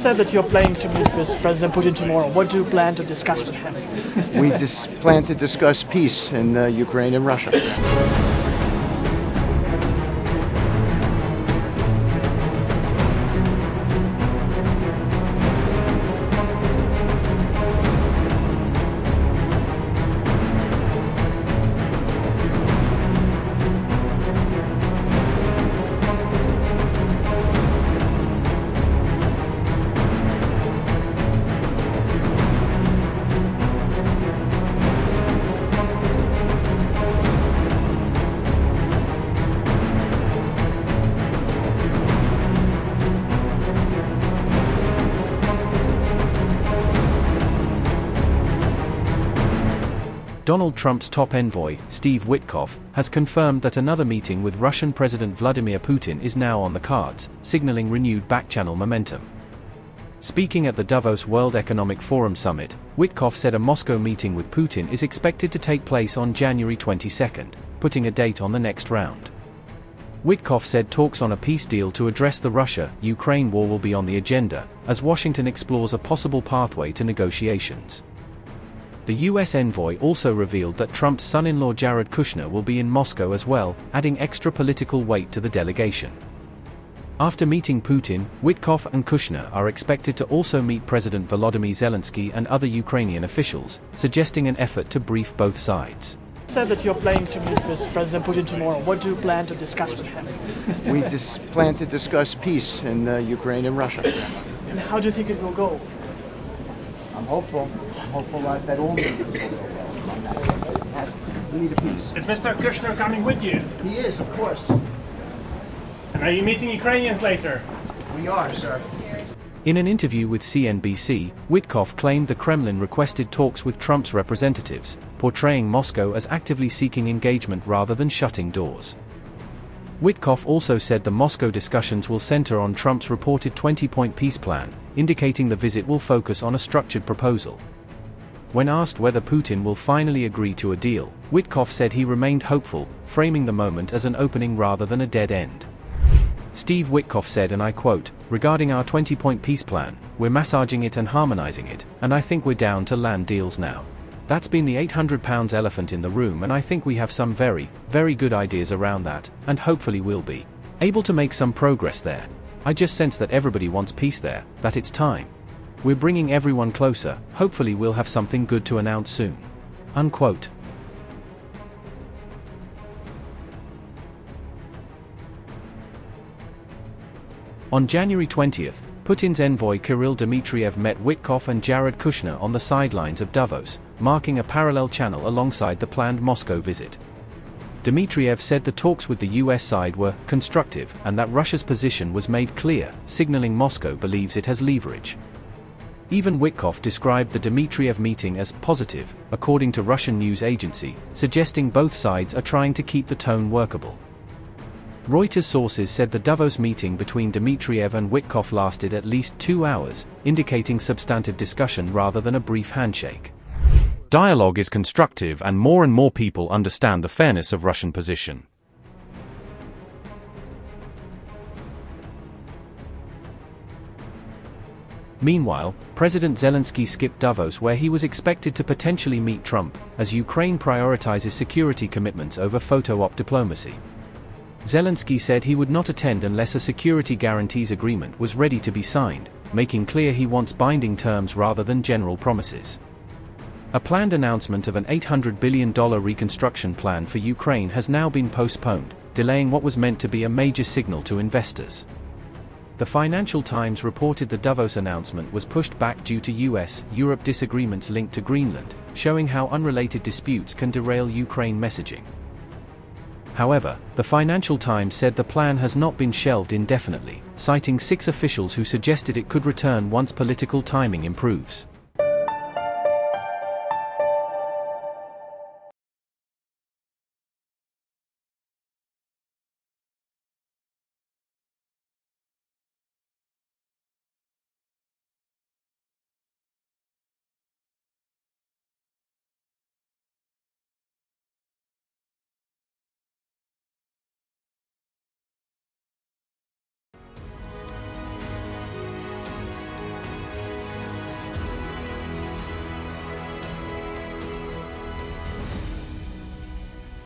said that you're planning to meet with President Putin tomorrow. What do you plan to discuss with him? We plan to discuss peace in Ukraine and Russia. Donald Trump's top envoy, Steve Witkoff, has confirmed that another meeting with Russian President Vladimir Putin is now on the cards, signaling renewed backchannel momentum. Speaking at the Davos World Economic Forum summit, Witkoff said a Moscow meeting with Putin is expected to take place on January 22, putting a date on the next round. Witkoff said talks on a peace deal to address the Russia-Ukraine war will be on the agenda, as Washington explores a possible pathway to negotiations. The U.S. envoy also revealed that Trump's son-in-law Jared Kushner will be in Moscow as well, adding extra political weight to the delegation. After meeting Putin, Witkoff and Kushner are expected to also meet President Volodymyr Zelenskyy and other Ukrainian officials, suggesting an effort to brief both sides. You said that you're planning to meet with President Putin tomorrow. What do you plan to discuss with him? We plan to discuss peace in Ukraine and Russia. And how do you think it will go? I'm hopeful that all meetings will go well. We need a peace. Is Mr. Kushner coming with you? He is, of course. And are you meeting Ukrainians later? We are, sir. In an interview with CNBC, Witkoff claimed the Kremlin requested talks with Trump's representatives, portraying Moscow as actively seeking engagement rather than shutting doors. Witkoff also said the Moscow discussions will center on Trump's reported 20-point peace plan, indicating the visit will focus on a structured proposal. When asked whether Putin will finally agree to a deal, Witkoff said he remained hopeful, framing the moment as an opening rather than a dead end. Steve Witkoff said, and I quote, "Regarding our 20-point peace plan, we're massaging it and harmonizing it, and I think we're down to land deals now. That's been the 800-pound elephant in the room, and I think we have some very, very good ideas around that, and hopefully we'll be able to make some progress there. I just sense that everybody wants peace there, that it's time. We're bringing everyone closer, hopefully we'll have something good to announce soon." Unquote. On January 20, Putin's envoy Kirill Dmitriev met Witkoff and Jared Kushner on the sidelines of Davos, marking a parallel channel alongside the planned Moscow visit. Dmitriev said the talks with the US side were constructive and that Russia's position was made clear, signaling Moscow believes it has leverage. Even Witkoff described the Dmitriev meeting as positive, according to Russian news agency, suggesting both sides are trying to keep the tone workable. Reuters sources said the Davos meeting between Dmitriev and Witkoff lasted at least 2 hours, indicating substantive discussion rather than a brief handshake. Dialogue is constructive and more people understand the fairness of Russian position. Meanwhile, President Zelenskyy skipped Davos where he was expected to potentially meet Trump, as Ukraine prioritizes security commitments over photo-op diplomacy. Zelenskyy said he would not attend unless a security guarantees agreement was ready to be signed, making clear he wants binding terms rather than general promises. A planned announcement of an $800 billion reconstruction plan for Ukraine has now been postponed, delaying what was meant to be a major signal to investors. The Financial Times reported the Davos announcement was pushed back due to US-Europe disagreements linked to Greenland, showing how unrelated disputes can derail Ukraine messaging. However, the Financial Times said the plan has not been shelved indefinitely, citing 6 officials who suggested it could return once political timing improves.